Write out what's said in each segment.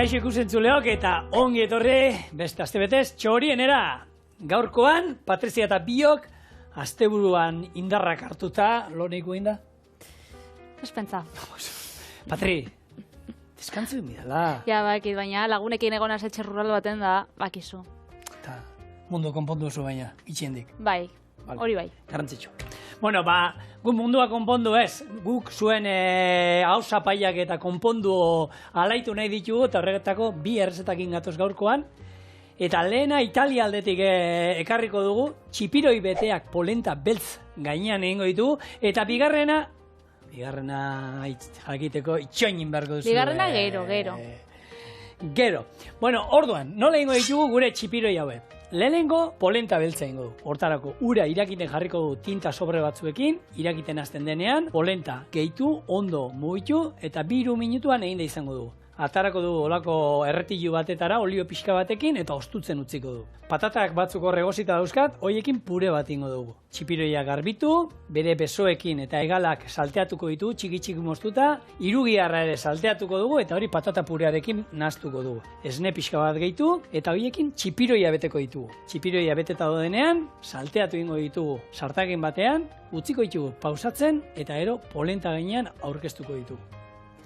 Kaixo ikusentzuleok eta ongi etorri beste astebetez txorienera. Gaurkoan, Patrizia eta biok asteburuan indarrak hartuta, lo neiko inda? Espentza. Patri, deskantzu midala. Ja, bakit, baina lagunekin egon asetxe rural baten da, bakizu. Eta mundu konpondu oso baina, itxiendik. Bai, hori bai. Garrantzitsu. Bueno, gu mundua konpondu ez, guk zuen hausapaiak eta konpondu alaitu nahi ditugu, eta horretako bi errezetakin gatoz gaurkoan. Eta lehena Italia aldetik ekarriko dugu, txipiroi beteak polenta beltz gainean egingo ditugu, eta bigarrena jakiteko itxoinin beharko duzu. Bigarrena gero. Bueno, orduan, nola egingo ditugu gure txipiroi haue? Lehenengo polenta beltza egingo du. Hortarako, ura irakiten jarriko du tinta sobre batzuekin, irakiten hasten denean, polenta gehitu, ondo mugitu, eta 2 minutuan egin da izango du. Atarako du olako erretilu batetara, olio pixka batekin, eta ostutzen utziko du. Patatak batzuk horregozita dauzkat, hoiekin pure bat ingo dugu. Txipiroia garbitu, bere besoekin eta egalak salteatuko ditu, txiki moztuta, irugiarra ere salteatuko dugu, eta hori patata purearekin nahaztuko dugu. Esne pixka bat gehitu, eta horiekin txipiroia beteko ditugu. Txipiroia beteta dodenean, salteatu ingo ditugu sartakin batean, utziko ditugu pausatzen, eta ero polenta gainean aurkeztuko ditugu.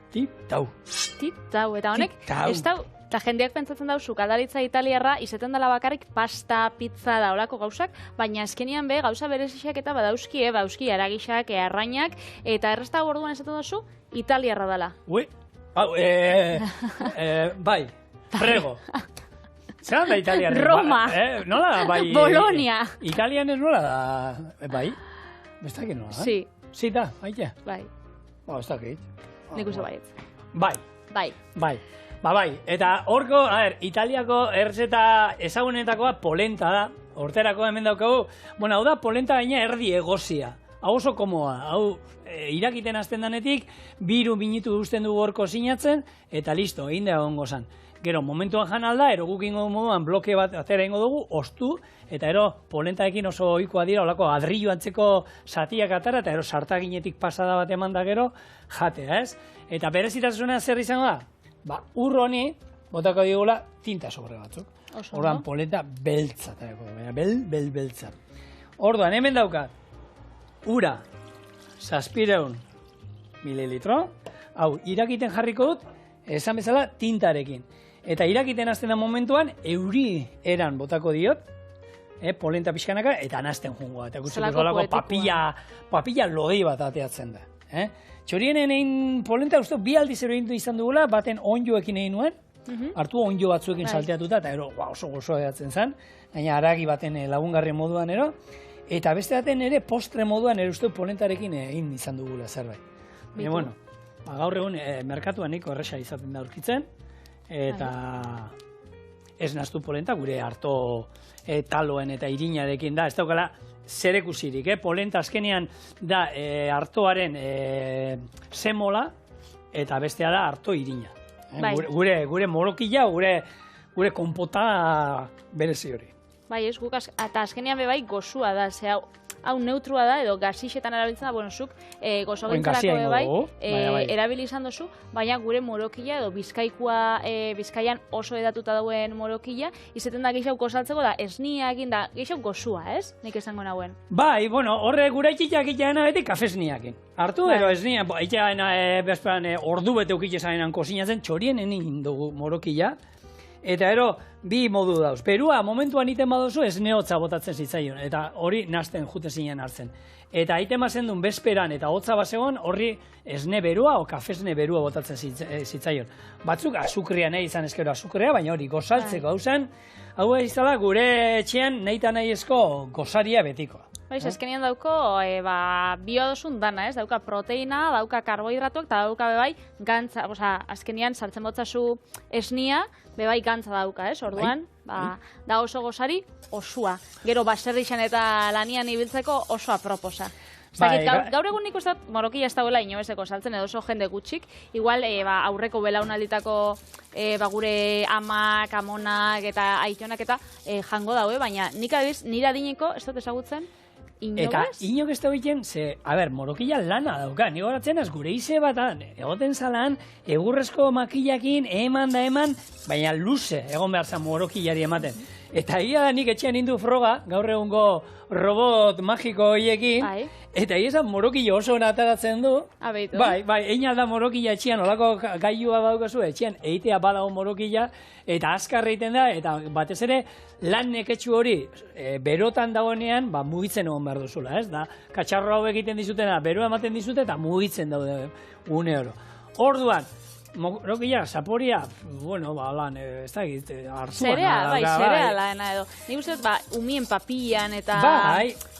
Tip-tau. Tip-tau, eta honek, ez dau, eta jendeak pentsatzen dau, sukadaritza italiarra, izeten dela bakarrik pasta, pizza da olako gauzak, baina azkenian be, gauza berezixak eta badauzki aragixak, arrainak, eta erresta orduan esaten duzu, italiarra dela. Ui, bai, prego. Zeran da italiarra? Roma. Nola da, bai? Bologna. Italianez nola da, bai? Bestak nola, eh? Sí. Sí da, baita? Bai. Bestak egit. Nik uste baietz. Bai. Eta horko, Italiako errezeta ezagunetakoa polenta da. Horterako hemen daukagu. Bueno, hau da polenta gaina erdi egozia. Hau oso komoa. Hau irakiten hasten danetik, 2 minutu uzten dugu horko sinatzen, eta listo, egin da egongo zan. Gero, momentuan jan alda, ero guk ingo moduan bloke bat atera ingo dugu, ostu, eta ero polentaekin oso ohikoa dira, olako adrillo antzeko zatiak atara, eta ero sartaginetik pasada bat eman da gero, jatea, ez? Eta berezitasuna zer izango da? Ur honi, botako digula, tinta sobre batzuk. Orduan polenta beltza, beltza. Orduan, hemen daukat, ura, 700 mililitro, hau, irakiten jarriko dut, esan bezala tintarekin. Eta irakiten hasten da momentuan, euri eran botako diot, polenta pixkanaka, eta nazten jungoa. Eta guztiko zolako papilla lodi bat ateatzen da. Txorienen egin polenta, uste, 2 aldiz egin izan dugula, baten onjoekin egin nuen, hartu onjo batzuekin salteatuta, eta oso gozoa edatzen zen, gaina haragi baten lagungarri moduan ero, eta beste baten ere postre moduan ere uste polentarekin egin izan dugula zerbait. Baina, bueno, gaur egun merkatuan niko erresa izaten da aurkitzen, eta ez naztu polenta, gure harto taloen eta irinarekin da, ez daukala zer ekusirik, polenta azkenean da hartoaren semola, eta bestea da harto irina. Gure morokila, gure konpota berezi hori. Bai, ez guk, eta azkenean bebai gozua da, hau neutrua da, edo gazixetan erabiltzen da, bueno, zuk gozo gintzarako bebai, erabili izan dozu, baina gure morokila edo Bizkaian oso edatuta dauen morokila, izeten da gehiago gozaltzeko da, esnia egin da, gehiago gozua, ez? Nik esango nauen. Bai, bueno, horre gure itxiak iteana beti kafesniakin. Hartu, ero esnia, iteana bezpean ordu bete ukitzezanean kozinatzen, txorien egin dugu morokila, eta ero, 2 modu dauz. Perua, momentuan iten badozu, esne hotza botatzen zitzaion, eta hori nazten jute zinen hartzen. Eta iten bazen duen bezperan eta hotza basegon, horri esne berua o kafesne berua botatzen zitzaion. Batzuk azukria nahi izan eskero azukria, baina hori gozaltzeko hau zen, hau izala gure etxean nahi eta nahi esko gozaria betikoa. Baiz, azkenean dauko, bioa dozun dana, ez? Dauka proteina, dauka karbohidratuak, eta dauka bebai gantza, azkenean sartzen botzazu esnia, bebai gantza dauka, ez? Orduan, da oso gozari, osua. Gero baserrixan eta lanian ibiltzeko oso aproposa. Gaur egun nik uste morokila ez dagoela inobezeko saltzen edo oso jende gutxik. Igual aurreko belaunalditako gure amak, amonak eta aitonak eta jango daue, baina nik adiz, nire adineko ez dut ezagutzen Eta inok ez da egiten, morokila lana dauka, ni goratzen az gure ize bat, egoten zalan, egurrezko makilakin, eman, baina luze egon behar zan morokilari ematen. Eta ia nik etxean indu froga, gaur egungo robot magiko horiekin, eta ia morokila oso ataratzen du. Bai, egin alda morokila etxean, olako gailua badaukazu, etxean eitea badago morokila, eta azkar egiten da, eta batez ere lan neketxu hori berotan dagoenean, mugitzen egon behar duzula, ez da? Katxarro hau egiten dizutena, beroa ematen dizute, eta mugitzen daude une oro. Orduan, morokila, zaporia, ez da egite, hartuan. Zereala edo. Nik uste dut, umien papian eta...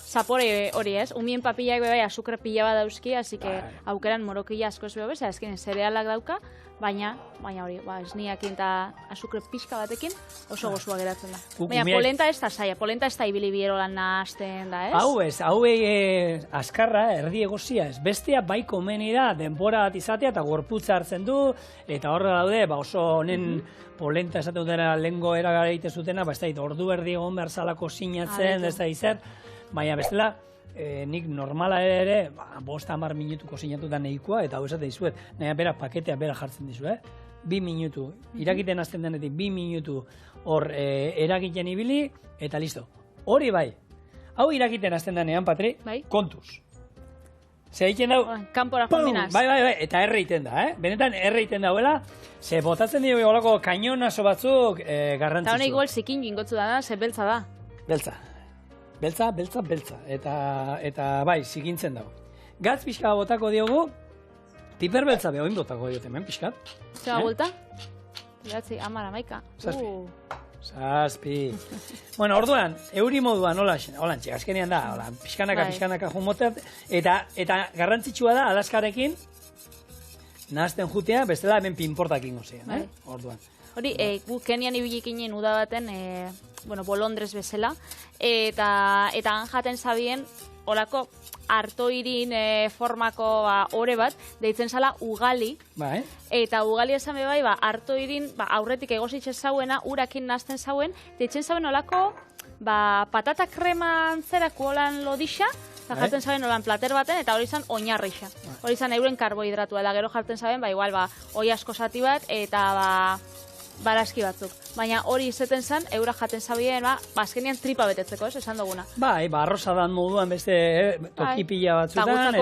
Zapore hori ez, umien papiak bai azukre pila bat dauzki, así que aukeran morokila asko ez beho bez, azken zerealak dauka, baina hori, esniakin eta azukre pixka batekin oso gozua geratzen da. Baina polenta ez da zaila, polenta ez da ibili bierolan nahazten da, ez? Hau azkarra, erdi egozia ez, bestea bai komeni da, denbora bat izatea eta gorputza hartzen du, eta horre daude, oso honen polenta esaten dutena lehengo eragara egite zutena, ez da, ordu erdi egon behar zalako sinatzen, ez da izer, baina bestela, nik normala ere, 5-10 minutuko sinatu da nahikoa, eta hau esate dizuet, nahi bera paketea bera jartzen dizu, 2 minutu, irakiten azten denetik 2 minutu hor erakiten ibili, eta listo. Hori bai, hau irakiten azten denean, Patri, kontuz. Zer egiten dau? Kampora jominaz. Bai, eta erre egiten da, benetan erre egiten dauela, ze botatzen dugu olako kainonazo batzuk garrantzitzu. Eta honek igual zikin jingotzu da, ze beltza da. Beltza, eta bai, zikintzen dago. Gatz pixka botako diogu, piper beltza behoin botako diote, pixkat. Zema bulta? Gatzi, 10, 11. Zazpi. Bueno, orduan, euri moduan, holantxe, azkenean da, pixkanaka jumotet, eta garrantzitsua da, alaskarekin, nahazten jutea, bestela hemen pinportak ingo ziren, orduan. Hori, gu Kenian ibilikinen uda baten, bolondrez bezala, eta han jaten zabien, olako artoirin formako ore bat, deitzen zala ugali, eta ugali esan bai, artoirin aurretik egozitxe zauena, urakin nazten zauen, deitzen zauen olako patata kreman zerako olan lodixa, eta jartzen zaben olan plater baten, eta hori izan oinarrixa. Hori izan euren karbohidratua, eta gero jartzen zaben, igual, oi asko zati bat, eta barazki batzuk. Baina hori izeten zen, eura jaten zabien, azkenean tripa betetzeko, esan duguna. Bai, arrozadan moduan beste tokipila batzutan,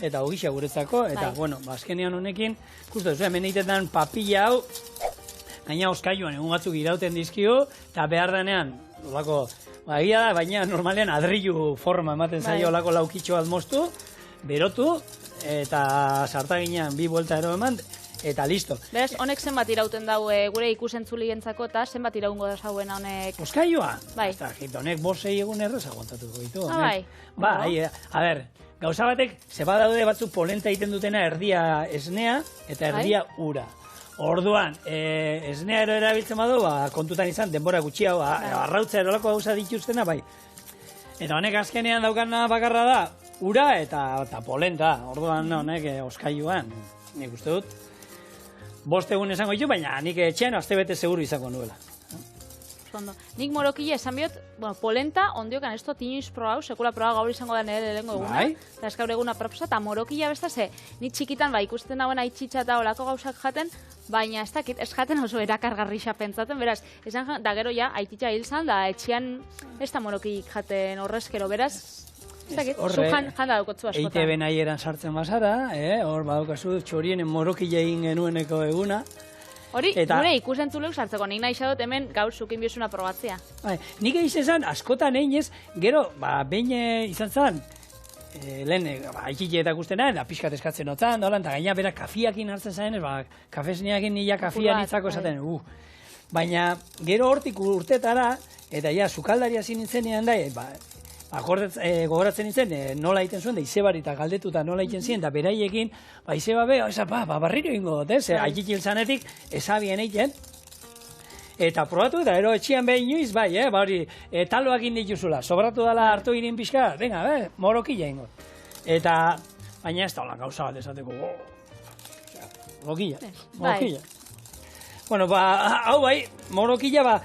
eta ogisa guretzako, eta, azkenean honekin, justu, hemen egitetan papilla hau, gaina oskailuan egun batzuk irauten dizkio, eta behar denean, olako, egia da, baina normalean adrillu forma ematen zaio olako laukitxo bat moztu, berotu, eta sartaginean 2 buelta ero eman, eta listo. Beraz, honek zenbat irauten dau gure ikusentzuli gentzako, eta zenbat iraungo da zauena honek? Oskailua? Bai. Honek 5-6 egun errez aguantatuko ditu. Bai, a ber, gauza batek, zeba daude batzuk polenta egiten dutena erdia esnea eta erdia ura. Orduan, esnea ero erabiltzen badu, kontutan izan, denbora gutxia, arrautza erolako gauza dituztena, bai. Eta honek azkenean daukana bakarra da, ura eta polenta. Orduan, honek oskailuan, nik uste dut. 5 egun esango ditu, baina nik etxean astebete seguru izango nuela. Nik morokila esan bihot, polenta, ondiokan ez dut inoiz probau, sekula probau gaur izango da nire lehenko eguna, eta ez gaur eguna proposa, eta morokila besta ze, nik txikitan ikusten dagoen aitxitza eta olako gauzak jaten, baina ez dakit, ez jaten oso erakargarrixa pentsaten, beraz, esan da gero ja, aitxitza hil zan, da etxean ez da morokilik jaten horrezkero, beraz, ez dakit, zu janda daukotzu askotan. EITB nahieran sartzen bazara, hor badaukazu txorienen morokila egin genueneko eguna. Hori, gure ikusentzulek sartzeko, nik nahi xadot hemen gaur zukin biosuna probatzea. Nik egin zan, askotan egin ez, gero, behin izan zan, lehen, aikitietak ustena, eta pixkat eskatzen otzan, eta gaina bera kafiakin hartzen zaen, kafesneakin nila kafian itzako esaten, baina gero hortik urtetara, eta ja, sukaldaria zinintzen da, gogoratzen nintzen, nola egiten zuen, da izebari eta galdetuta nola egiten ziren, da beraiekin, izeba barriro ingo dut, aikitil zanetik, ezabien egiten, eta probatu, eta ero etxian behin inoiz, hori, taloak indituzula, sobratu dela hartu irin pixka, venga, morokila ingo. Eta, baina ez da hola gauza bat esateko, morokila. Bueno, hau morokila,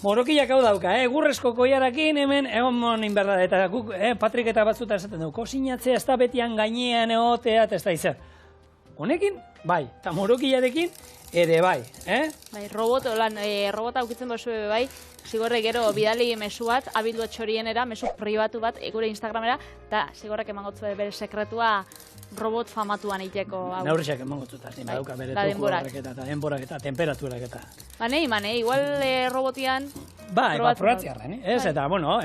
Morokiak hau dauka, egurrezko koiarakin hemen, egon inberda, eta guk, Patrik eta batzuta esaten dugu, kozinatzea ez da betian gainean egotea, eta ez da izan. Honekin, bai, eta morokiarekin, ere bai, Bai, robota aukitzen bozu bai, zigorre gero bidali mesu bat, abildu txorienera, mesu pribatu bat, gure Instagramera, eta zigorrek emangotu bere sekretua robot famatuan iteko. Naurriak emangotzuta, badauka bere tuku horreketa, eta denborak eta temperaturak eta. Mane, igual robotian... Bai, probatziarren, eta, bueno,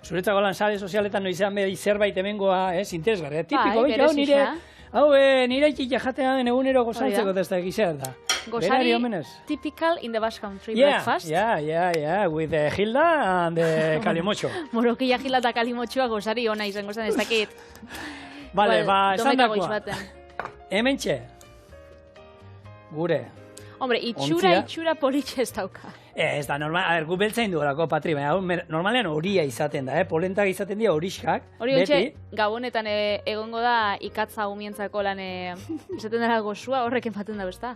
zuretzako lan sare sozialetan noizean behi zerbait hemengoa, interesgarria, tipiko, nire itxik jatea den egunero gozantzeko testa egizea da. Gozari, typical in the Basque Country breakfast. Yeah, with Hilda and Kalimocho. Morokia Hilda eta Kalimochoa gozari ona izango zen ez dakit. Vale, esan dakoa. Hementxe, gure. Hombre, itxura politxe ez dauka. Ez da, gu beltzain duelako, Patri, normalean horia izaten da, polentak izaten dira horiskak. Hori hotxe, gabonetan egongo da ikatza umientzako lan izaten dara gozua, horrek ematen da besta.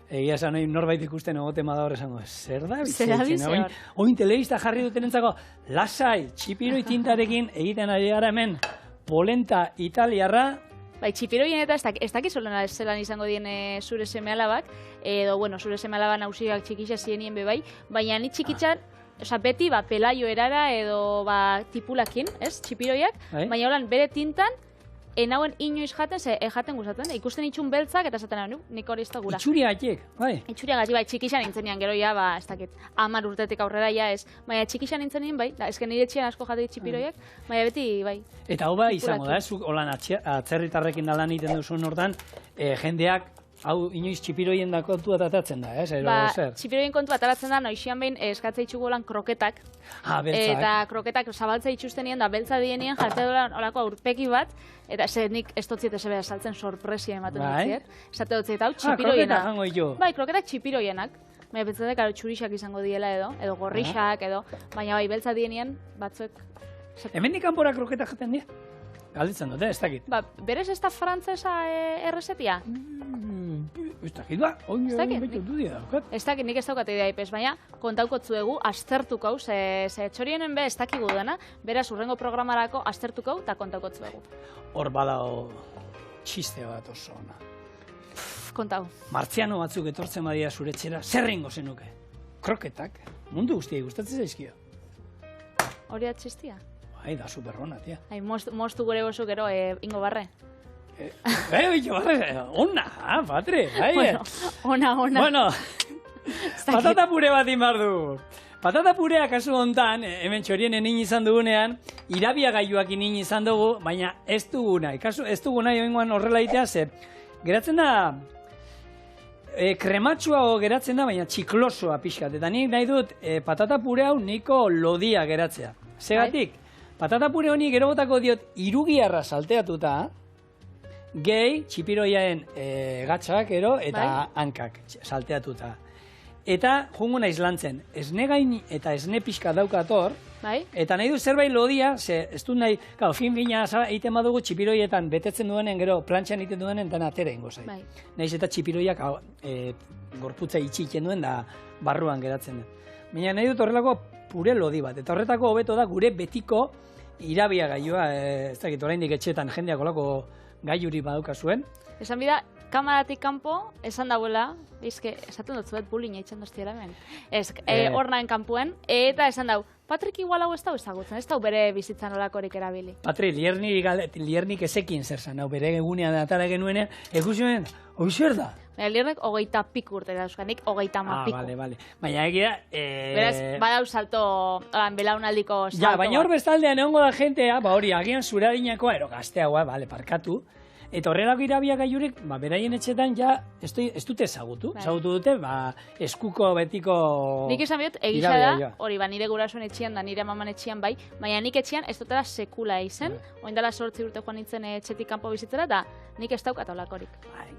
Egia esan, norbait ikusten egoten bada hor esango, zer da bizitzen? Oin telebista jarri duten entzako, lasai, txipiroi tintarekin egiten ari gara hemen polenta italiarra. Bai, txipiroien eta ez dakizolena zelan izango dien zure seme alabak, edo, bueno, zure seme alaba nausiak txikitza zienien bebai, baina ni txikitzan, beti, pelaio erara edo tipulakin, txipiroiak, baina holan bere tintan, enauen inoiz jaten, jaten gustatzen, ikusten itxun beltzak eta zaten nik hori ez da gura. Itxuriagatik, bai? Itxuriagatik, bai, txikixan nintzenian gero ja, ez dakit, 10 urtetik aurrera ja ez, baina txikixan nintzenien, bai, ezken nire etxean asko jatek txipiroiak, baina beti, bai. Eta hau izango da, zuk holan atzerritarrekin da lan egiten duzun hortan, jendeak, hau inoiz txipiroien da kontu atatzen da, txipiroien kontu ataratzen da, noixian behin eskatzea itxugu lan kroketak. Eta kroketak zabaltzea itxustenien da, beltza dienien, jartzea dola olako aurpeki bat, eta nik ez dutziet ezebea saltzen sorpresia ematen dutziet. Esate dutziet, hau txipiroienak. Bai, kroketak txipiroienak. Baina beltzatek txurixak izango diela edo gorrixak edo, baina bai, beltza dienien batzuek. Hemen dik kanpora kroketak jaten dira? Galditzen dute, ez dakit. Berez ez da frantzesa errezetia? Ez dakit ba, ez dakit, nik ez daukat idea ipez, baina kontaukotzu egu, aztertuko, ze txorienen be ez dakigu dena, beraz urrengo programarako aztertuko eta kontaukotzu egu. Hor badao txiste bat oso ona. Kontau. Martziano batzuk etortzen badia zuretxera, zer ringo zenuke? Kroketak, mundu guztiai gustatzen zaizkio. Hori da txistia? Bai, da superrona, tia. Moztu gure gozu gero, ingo barre. Ona, Patri, bai. Ona. Bueno, patata pure bat inbar du. Patata purea kasu hontan, hemen txorienen inin izan dugunean, irabia gaiuak inin izan dugu, baina ez duguna. Ez duguna joingoan horrela itea, ze geratzen da, krematxua geratzen da, baina txiklosoa pixkat. Eta nik nahi dut patata pure hau niko lodia geratzea. Segatik, patata pure honi gero botako diot irugiarra salteatuta, gehi, txipiroiaen gatxak eta hankak salteatuta. Eta jungo naiz lantzen, esne gain eta esne pixka daukator, eta nahi du zerbait lodia, ez dut nahi, fin-fina egiten badugu txipiroietan betetzen duenen, gero plantxan egiten duenen, eta atera ingo zait. Nahiz eta txipiroiak gorputza itxiken duen da barruan geratzen da. Baina nahi dut horrelako pure lodi bat, eta horretako hobeto da gure betiko irabia gailua, ez dakit oraindik etxetan jendeak olako gaiuri badauka zuen. Esan bida, kamaratik kanpo, esan dauela, esaten dut zuet bulina itxan doztiela hemen. Hor nahen kanpuen, eta esan dau, Patrik igual hau ez dau ezagutzen, ez dau bere bizitzan olakorik erabili. Patrik, liernik ezekin zer zan, bere egunean atara genuenean, ekusioen, hoi zer da? Liernek 20 piku urte da, euskanik 30 piku. Bale. Baina egia... Beraz, badau salto, belaunaldiko salto. Ja, baina hor bestaldean egongo da jentea, hori, agian zuradinakoa, gazteagoa, parkatu, eta horrelako irabia gaiurik, beraien etxetan ja ez dute ezagutu. Ezagutu dute, eskuko betiko... Nik esan bihot, egisa da, hori, nire gurasoen etxean da, nire maman etxean bai, baina nik etxean ez dutela sekula izen, oindala 8 urte joan nintzen etxetik kanpo bizitzera, eta nik ez daukat olakorik.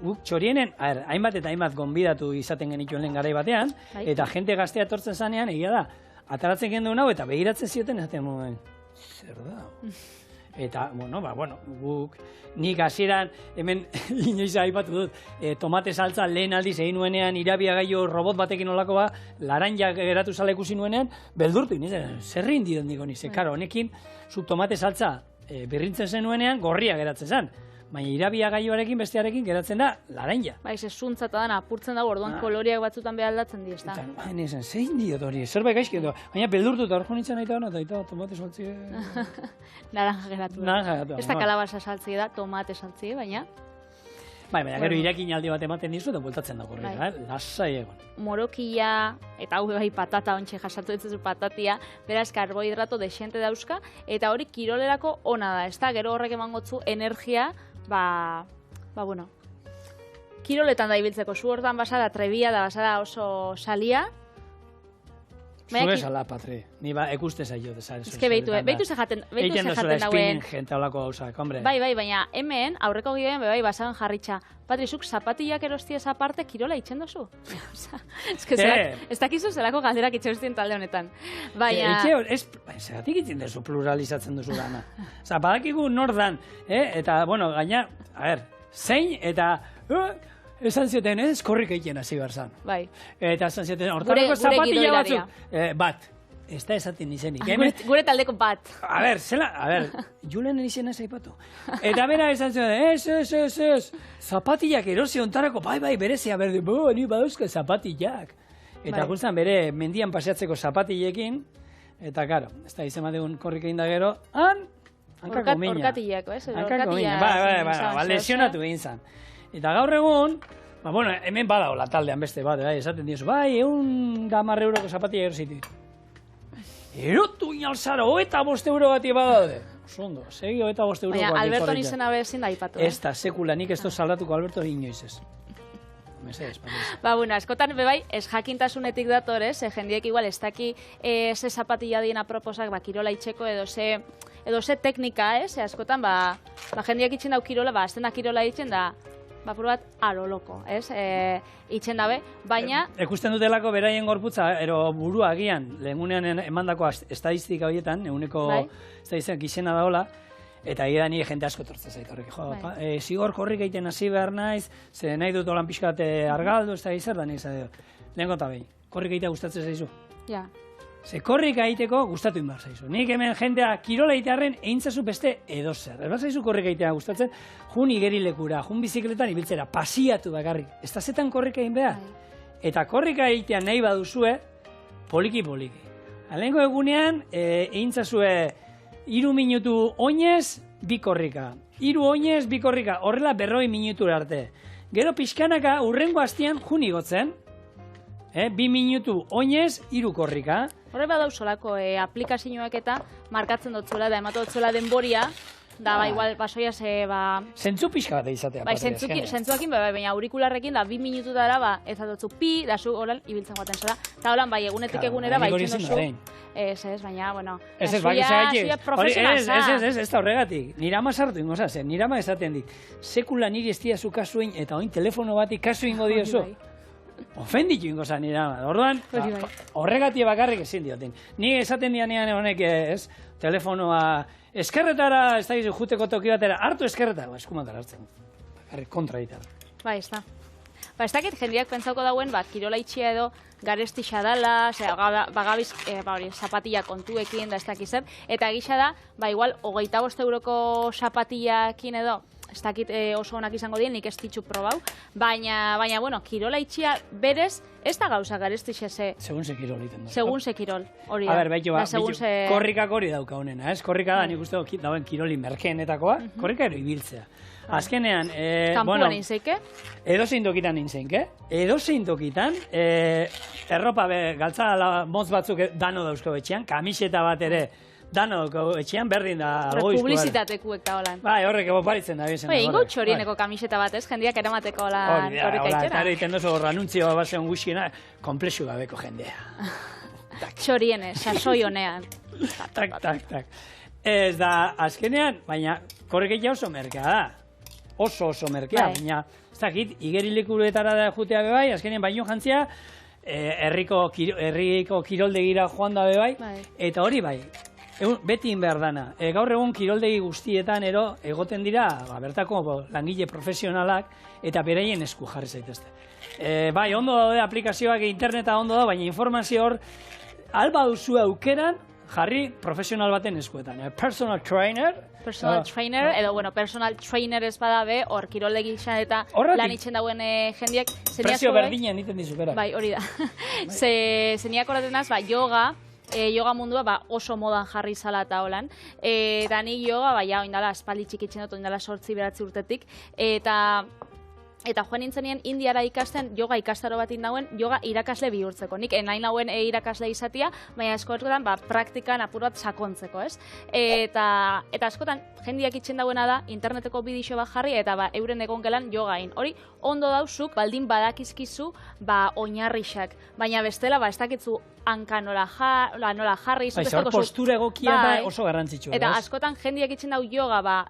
Guk txorienen, hainbat eta hainbat gonbidatu izaten genituen lehen garai batean, eta jente gaztea etortzen zanean, egia da, ataratzen gendu hau eta begiratzen zioten, esaten zer da? Eta, guk, nik hasieran, hemen inoiz aipatu dut, tomate saltza lehen aldiz egin nuenean, irabiagailu robot batekin olako laranja geratu zala ikusi nuenean, beldurtu, zer egin didon digo nize, karo, honekin, zuk tomate saltza berrintzen zenuenean, gorria geratzen zen. Baina irabiagailuarekin bestearekin geratzen da laranja. Bai, zuntzata dana, apurtzen dago, orduan koloriak batzutan behar aldatzen di, ezta? Eta, nizan, zein diot hori, zerbait gaizki edo, baina beldurtuta hor jonitzen nahi eta eta tomate saltzi... Naranja geratu. Naranja geratu. Ez da kalabaza saltzi da, tomate saltzi, baina... Baina gero irakin aldi bat ematen dizu eta bueltatzen dago horrela, lasai egon. Morokia, eta hau bai patata ontxe jasatu ditzuzu patatia, beraz karbohidrato desente dauzka, eta hori kirolerako ona da, ez da, gero horrek emangotzu energia, kiroletan da ibiltzeko, zu hortan basara trebia da, basara oso salia. Zure sala, Patri, ni ekuste zaio. Ez que behitu ze jaten dauen. Eiten dozula spinning jente olako gauzak, hombre. Bai, baina hemen, aurreko gidean, basaben jarritxa. Patri, zuk zapatillak erostiez aparte, kirola itxen dozu? Ez dakizu zelako galderak itxeustien talde honetan. Baina... Zeratik itzen duzu pluralizatzen duzu dana. Badakigu nor dan, eta, gaina, zein, eta... Esan zioten ez, korrika egiten hasi behar zan. Bai. Eta esan zioten, hortarako zapatilla batzuk. Bat, ez da esaten izenik. Gure taldeko bat. Julen izena zaipatu. Eta bera esan zioten, ez, zapatillak erosi ontarako, bai, berezia berde, ni badauzka zapatillak. Eta guztan bere mendian paseatzeko zapatillekin, eta karo, ez da izan bategun korrika egin da gero, hankako mina. Orkatillako, ez? Hankako mina, lesionatu egin zan. Eta gaur egun, hemen badagoela taldean beste bat, esaten diozu, 110 euroko zapatilla erositi. Erotu inalzara, 25 euro bati badaude. Zondo, segi 25 euro baina Alberto nizena bezin da ipatu. Ez da, sekula, nik ez salatuko Alberto inoiz ez. Askotan bebai, ez jakintasunetik datorez, jendiek igual ez daki ze zapatilla dien aproposak kirola itxeko edo ze teknika, ez? Askotan, jendiek itxen dau kirola, azten da kirola itxen da, bat alo loko, ez? Itxen dabe, baina... Ekusten dutelako beraien gorputza, ero burua agian, lehengunean emandako estadistika horietan, eguneko estadistika gizena daola, eta egia da nire jente asko tortza zait horrek. Zigor korrik egiten hasi behar naiz, ze nahi dut olan pixkat argaldu, ez da izar da nire zaio. Lehen gota behin, korrik egitea gustatzen zaizu? Ja. Ze korrik egiteko gustatu inbar zaizu. Nik hemen jentea kirola egitearen egintzazu beste edozer. Ez bat zaizu korrik egitea gustatzen, jun igerilekura, jun bizikletan ibiltzera, pasiatu bakarrik. Ez da zetan korrik egin behar. Eta korrik egitea nahi baduzue, poliki-poliki. Alengo egunean, egintzazue 3 minutu oinez, 2 korrika. 3 oinez, 2 korrika. Horrela 40 minutura arte. Gero pixkanaka urrengo hastian jun igotzen. 2 minutu oinez, 3 korrika. Horre badauzolako aplikazioak eta markatzen dutzuela da ematu dutzuela denboria, da igual basoia zentzu pixka bat izatea. Bai, zentzuakin baina aurikularrekin da 2 minutu dara ez dutzu pi, da zu horan ibiltzen guaten zara. Eta holan bai, egunetik egunera itxen duzu. Ez, baina, bueno, zuia profesional za. Ez da horregatik. Nirama sartu ingo zazen, nirama esaten dit. Sekula niri ez diazu kasuin eta oin telefono bati kasu ingo diozu. Ofenditu ingo zan nirama. Orduan, horregatik bakarrik ezin dioten. Ni esaten dianean honek ez, telefonoa eskerretara, ez da gizu, juteko toki batera, hartu eskerretara, eskumatara hartzen. Bakarrik kontra ditar. Ba, ez da. Ba, ez dakit jendeak pentsauko dauen, kirola itxia edo garestixa dala, bagabiz, zapatilla kontuekin, da ez dakiz zer, eta egisa da, igual, 25 euroko zapatillakin edo, ez dakit oso onak izango dien, nik ez ditxu probau, baina, bueno, kirola itxia berez, ez da gauza garestixa ze... Segun ze kirol iten da. Segun ze kirol, hori da. A ber, korrikak hori dauka honena, ez? Korrika da, nik uste dauen kiroli merkeenetakoa, korrika ero ibiltzea. Azkenean, Kampuan nintzeke? Edozein tokitan nintzeke. Edozein tokitan, erropa galtza motz batzuk dano dauzko etxean, kamiseta bat ere dano dauzko etxean, berdin da algoizko. Publizitatekuek da holan. Bai, horrek eboparitzen da. Ingo txorieneko kamiseta bat ez, jendeak eramateko holan korrika itxera. Eta egiten dozu anuntzioa bazen guztiena, komplexu gabeko jendea. Txoriene, sasoi honean. Tak. Ez da, azkenean, baina korrika oso merkea da. Oso merkea, baina, ez dakit, igerilekuretara da jutea bebai, azkenean baino jantzia, herriko kiroldegira joan da bebai, eta hori bai, Beti behar dana. Gaur egun kiroldegi guztietan egoten dira bertako langile profesionalak eta beraien esku jarri zaitezte. Bai, ondo daude aplikazioak, interneta ondo da, baina informazio hor alba duzu aukeran jarri profesional baten eskuetan. Personal trainer, edo, personal trainer ez badabe, hor kiroldegi eta lan itxen dauen jendiak. Prezio berdinen iten dizu, berak. Bai, hori da. Zeniak horretenaz, yoga mundua oso modan jarri zala eta holan. Eta nik yoga, oindala, espaldi txikitzen dut, oindala 8-9 urtetik. Eta joan nintzenien Indiara ikasten, yoga ikastaro bat indauen, yoga irakasle bihurtzeko. Nik nahi nauen irakasle izatia, baina askotan praktikan apur bat sakontzeko, ez? Eta askotan, jendiak itxen dauena da, interneteko bidixo bat jarri, eta euren egon gelan yogain. Hori, ondo dauzuk, baldin badakizkizu, oinarrixak. Baina bestela, ez dakitzu hanka nola jarri. Hor postura egokia da oso garrantzitsua. Eta askotan, jendiak itxen dau yoga,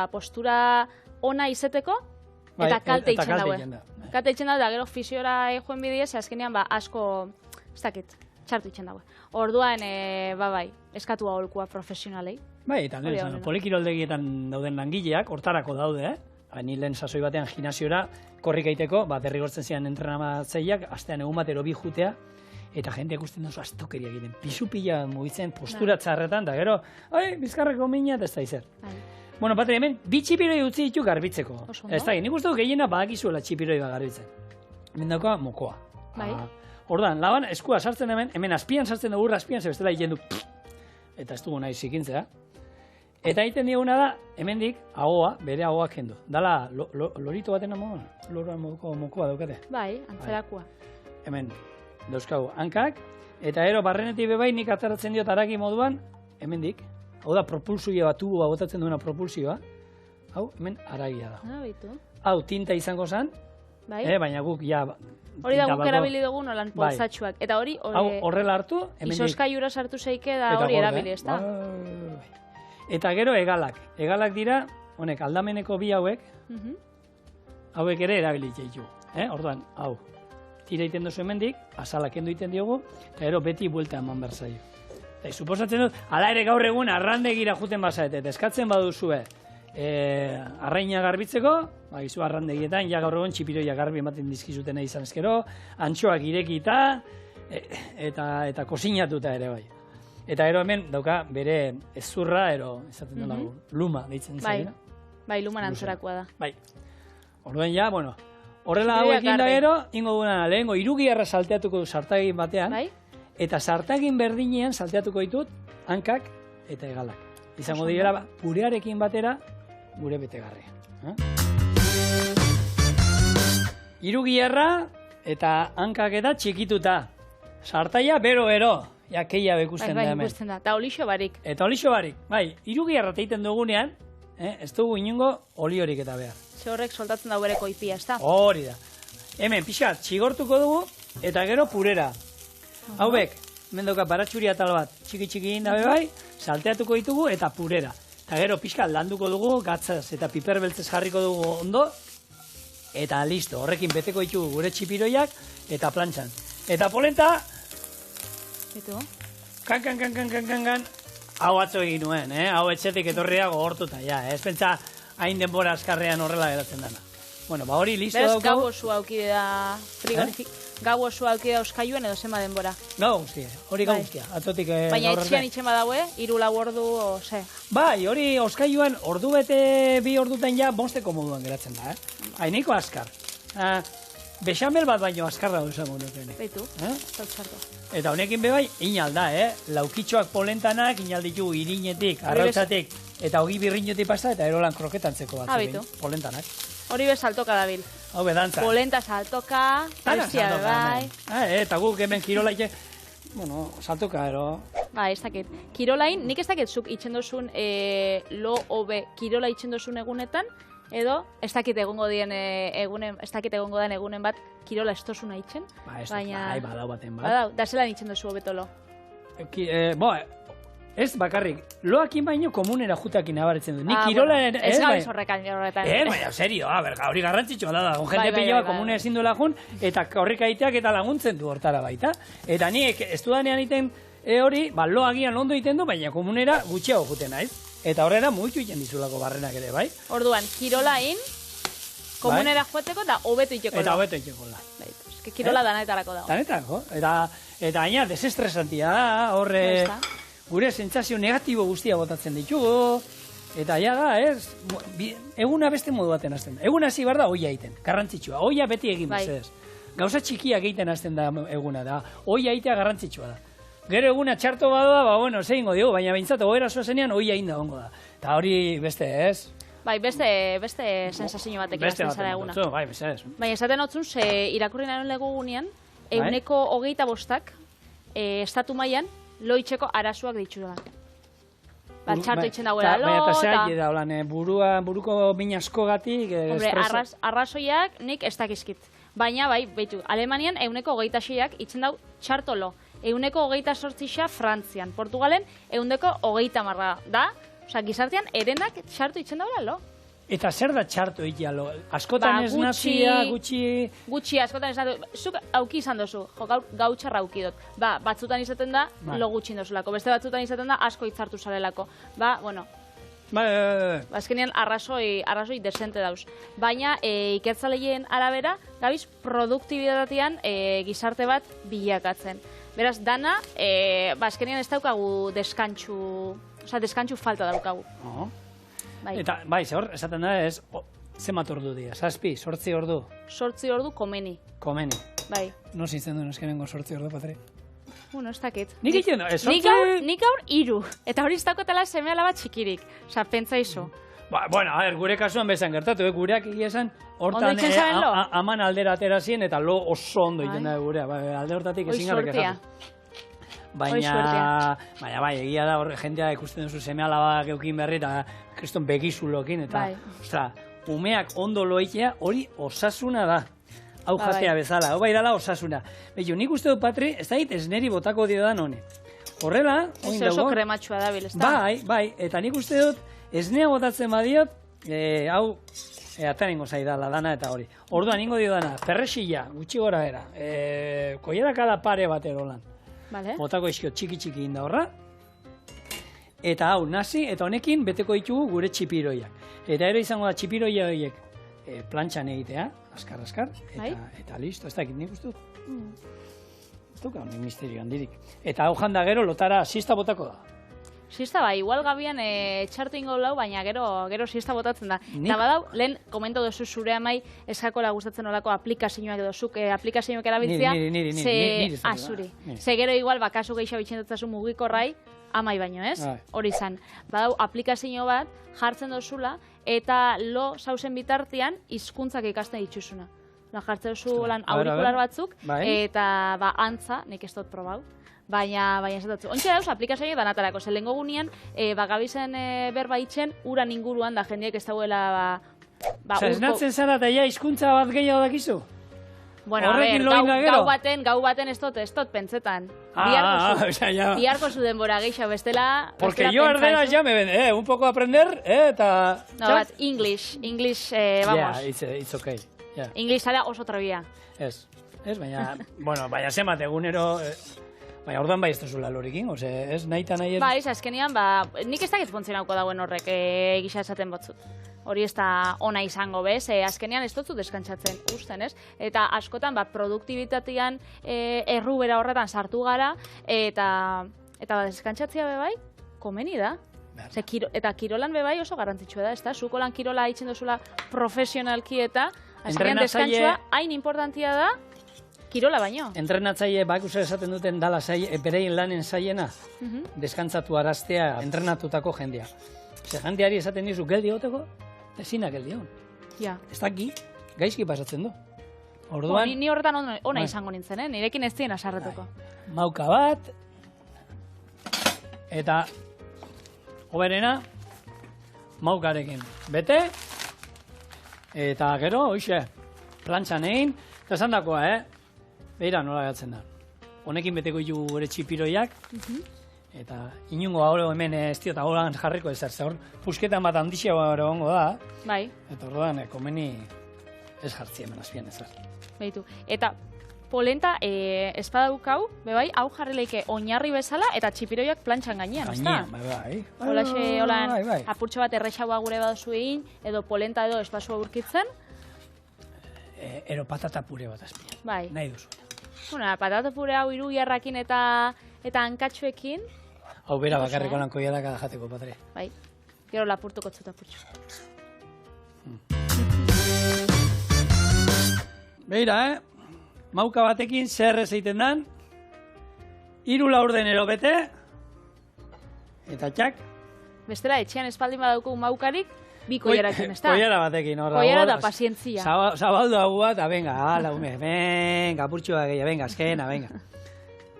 postura ona izeteko, eta kalte itxen daue. Kalte itxen daue, da gero fisiora joen bidiez, azkenean asko, ez dakit, txartu itxen daue. Orduan, eskatu aholkua profesionalei. Bai, eta polikiroldegietan dauden langileak, hortarako daude, ni lehen sasoi batean gimnasiora korrik egiteko, derrigortzen ziren entrenatzaileak, astean egun bat bi jutea, eta jende ikusten duzu astokeria egiten. Pisu pila mugitzen, postura txarretan, eta gero, bizkarreko mina, eta ez da izer. Bueno, bate hemen, bi txipiroi utzi ditu garbitzeko. Ez da, nik uste dut gehiena badakizuela txipiroi bat garbitzen. Hemen dauka mokoa. Ordan, laban, eskua sartzen hemen azpian sartzen dugu, azpian zebestela egiten du. Eta ez dugu nahi zikintzea. Eta egiten diguna da, hemendik, ahoa, bere ahoa kendu. Dala, lorito baten amoan, loran mokoa daukate. Bai, antzerakoa. Hemen, dauzkagu, hankak, eta ero barrenetik bebai nik ataratzen diot haragi moduan, hemendik. Hau da, propulsioa bat, tuboa botatzen duena propulsioa. Hau, hemen haragia da. Hau, tinta izango zen, baina guk ja... Hori da guk erabili dugu nolan polsatxuak. Eta hori... Hau, horrela hartu... Izoskaiura sartu zeike da hori erabili, ez da? Eta gero egalak. Egalak dira, honek, aldameneko bi hauek, hauek ere erabili zeitu. Orduan, hau, tira iten duzu hemendik, azalak kendu iten diogu, eta gero beti buelta eman berzaio. Suposatzen dut, ala ere gaur egun arrandegira juten bazaet, eta eskatzen baduzue arraina garbitzeko, gizu arrandegietan, ja gaur egun txipiroia garbi ematen dizkizuten izan ezkero, antxoak irekita, eta kozinatuta ere bai. Eta gero hemen dauka bere ezurra, esaten dut luma, deitzen zaila. Bai, luman antzerakoa da. Bai. Orduan ja, bueno, horrela hauekin da gero, ingo duguna, lehengo, irugiarra salteatuko du sartagin batean, eta sartagin berdinean salteatuko ditut hankak eta hegalak. Izango direla, purearekin batera, gure betegarria. Irugiarra eta hankak eta txikituta. Sartaia bero-ero, ja keia bekusten da hemen. Bai, eta olixo barik. Eta olixo barik, bai, irugiarra teiten dugunean, ez dugu inungo oliorik eta behar. Ze horrek soltatzen da bereko ipia, ez da? Hori da. Hemen, pixat, txigortuko dugu, eta gero purera. Haubek, hemen dauka baratxuri atal bat, txiki-txiki indabe bai, salteatuko ditugu eta purera. Eta gero pixka landuko dugu, gatzaz eta piper beltzez jarriko dugu ondo, eta listo, horrekin beteko ditugu gure txipiroiak eta plantxan. Eta polenta, kan, hau atzo egin nuen, hau etxetik etorria gogortuta, ez pentsa hain denbora askarrean horrela geratzen dana. Bueno, hori listo daukagu. Gau osu haukide da frigorifik. Gau osu haukide da oskaiuen edo zema denbora. Gau guztia, hori gau guztia. Baina etxean itxen badaue, 3-4 ordu, ose. Bai, hori oskaiuen ordu bete 2 ordutan ja bosteko moduan geratzen da, Hainiko askar. Bexamel bat baino askarra duzango nukenek. Beitu, txartu. Eta honekin bebai, inal da, laukitxoak polentanak, inal ditugu irinetik, arrautzatik, eta hogi birrinetik pasta, eta erolan kroketantzeko bat. Polentanak. Hori be saltoka dabil. Hau be dantza. Polenta saltoka, bestia bai. Eta guk hemen kirolaike, bueno, saltoka ero. Ba, ez dakit. Kirolain, nik ez dakit zuk itxen dozun, lo hobe kirola itxen dozun egunetan, edo ez dakit egongo den egunen bat kirola ez dozuna itxen. Ba, ez dakit, badau baten bat. Badau, da zelan itxen dozu hobetolo. Ez bakarrik, loakin baino komunera jutakin abaritzen du. Ni kirolaren... Ez gabiz horrekan horretan. Baina, serio, hori garrantzitsua da. Jende pila komune ezin duela jun, eta horrik aiteak eta laguntzen du hortara baita. Eta nik ez dudanean iten hori, lo agian ondo egiten du, baina komunera gutxiago juten naiz. Eta horrela mugitu egiten dizulako barrenak ere, bai? Orduan, kirolain, komunera joateko eta hobetu iteko. Eta hobetu iteko. Eske kirola danetarako dago. Danetarako. Eta aina, desestresantia da, horre gure sentsazio negatibo guztia botatzen ditugu. Eta ja da, eguna beste modu baten hasten da. Eguna hasi behar da oia egiten, garrantzitsua. Oia beti egin bezez. Gauza txikiak egiten hasten da eguna da. Oia egitea garrantzitsua da. Gero eguna txarto badoa, bueno, zein godio, baina behintzat oera zoazenean oia egin da ongo da. Eta hori beste, ez? Bai, beste sensazio batekin hasten zara eguna. Bai, beste ez. Baina esaten hotzun, irakurri nahi lego gunean, 125 estatu mailan loitzeko arazoak dituzela. Txarto itzen dagoela lo, eta zehagi da, buruko min askogatik, arrazoiak nik ez dakizkit. Baina, bai, behitu, Alemanian 126ak itzen dau txarto lo. 128 Frantzian, Portugalen 130 da, oza, gizartean erenak txarto itzen dagoela lo. Eta zer da txarto egitea lo? Askotan ez nazia, gutxi... Gutxi, askotan ez nazia, zuk auki izan dozu, gau txarra auki dut. Batzutan izaten da, lo gutxin dozulako. Beste batzutan izaten da, asko itzartu zarelako. Bueno, azkenean arrazoi desente dauz. Baina, ikertzaileen arabera, gabiz, produktibitatean gizarte bat bilakatzen. Beraz, dana, azkenean ez daukagu deskantxu falta daukagu. Eta, bai, esaten da ez, zemat ordu dira, 7, 8 ordu? 8 ordu komeni. Komeni. Bai. No zintzen duen eskenengo 8 ordu, Patri? Bueno, ez dakit. Nik egiten, Nik gaur 3, eta hori ez daukotela seme alaba txikirik. Osa, pentsa iso. Bueno, gure kasuan bezan gertatu, gureak egia esan, hortan aman aldera atera zien, eta lo oso ondo egiten da gurea, alde hortatik ezin garrek esatu. Baina, bai, egia da, jendea ikusten duzu seme alaba geukin berri, eta kriston begizulokin, eta, ostra, umeak ondo loitea, hori osasuna da. Hau jatea bezala, hau bai dala osasuna. Beio, nik uste dut, Patri, ez da hit esneri botako diodan hone. Horrela, oin dago... Oso krematxua da bil, ez da? Bai, eta nik uste dut, esnea botatzen badiot, hau, atarengo zaidala dana eta hori. Orduan, ingo dio dana, perresilla, gutxi gora era, koierakada pare bat erolan. Botako izkio txiki inda horra. Eta hau, nazi, eta honekin beteko ditugu gure txipiroiak. Eta ero izango da txipiroia horiek plantxan egitea, askar, eta listo, ez dakit nik uste dut. Tuka, honen misterio handirik. Eta hau janda gero lotara siesta botako da. Siesta bai, igual gabian txartu ingo lau, baina gero siesta botatzen da. Eta badau, lehen komento dozu zure amai eskakola gustatzen olako aplikazioak edo zuk aplikazioak erabiltzea. Niri. Zuri. Ze gero igual bakasu gehiago bitxentotzazu mugikorrai, amai baino, ez? Hori izan. Badau, aplikazio bat jartzen dozula eta lo sausen bitartean hizkuntzak ikasten dituzuna. Jartzen dozu lan aurikular batzuk eta antza, nik ez dut probau. Baina ez dut. Ontxe dauz, aplikazioa danatarako. Zelengo gunean, gabizen berba itxen, uran inguruan da jendeak ez dauela... Esnatzen zara eta ja hizkuntza bat gehiago dakizu? Bueno, a ver, gau baten ez dut pentsetan. Biharko zu denbora gehiago bestela... Porque yo ardera ya me ven, un poco aprender, eta... No, but English, vamos. Yeah, it's okay. English zara oso trebia. Ez, baina, bueno, baina zemat egunero... Baina orduan bai ez duzula lorikin, ez nahi eta nahi ez... Bai, azkenean, nik ez dakit funtzionauko dauen horrek egisa esaten batzut. Hori ez da ona izango, bez? Azkenean ez dutzu deskantzatzen usten, ez? Eta askotan, produktibitatean errubera horretan sartu gara, eta deskantzatzea bebai, komeni da. Eta kirolan bebai oso garrantzitsua da, ez da? Zuko lan kirola itzen duzula profesionalki eta azkenean deskantzua hain importantia da, kirola baino. Entrenatzaile bakuzer esaten duten dala berein lanen zaiena, deskantzatu araztea entrenatutako jendea. Jendeari esaten dizu geldi goteko, ezina geldi hon. Ez daki, gaizki pasatzen du. Orduan... Ni horretan ona izango nintzen, nirekin ez zien asarretuko. Mauka bat, eta hoberena, maukarekin bete, eta gero, hoxe, plantxan egin, eta esan dakoa, beira nola gatzen da. Honekin beteko ditugu gure txipiroiak, eta inungo haure hemen ez diot ahoran jarriko ezer, hor pusketan bat handixia hori hongo da. Bai. Eta orduan, komeni ez jartzi hemen azpian ezer. Beitu. Eta polenta espadaukau, bebai, hau jarri leike oinarri bezala eta txipiroiak plantxan gainean, ez da? Bai. Holaxe, holan, apurtxo bat errexaua gure baduzu egin, edo polenta edo espasua urkitzen. Ero patata pure bat azpian. Bai. Nahi duzu. Bueno, patata pure hau hiru jarrakin eta hankatxoekin. Hau bera bakarriko lan koiadak jateko, Patri. Bai, gero lapurtuko txuta purtsu. Beira, mauka batekin zer ez egiten dan, 3 laurdenero bete, eta txak. Bestela, etxean espaldin badauko maukarik, 2 koiarakin, ez da? Koiara batekin, horra. Koiara da pazientzia. Zabaldu hau bat, venga, ala, ume, venga, purtsua gehiago, venga, azkena, venga.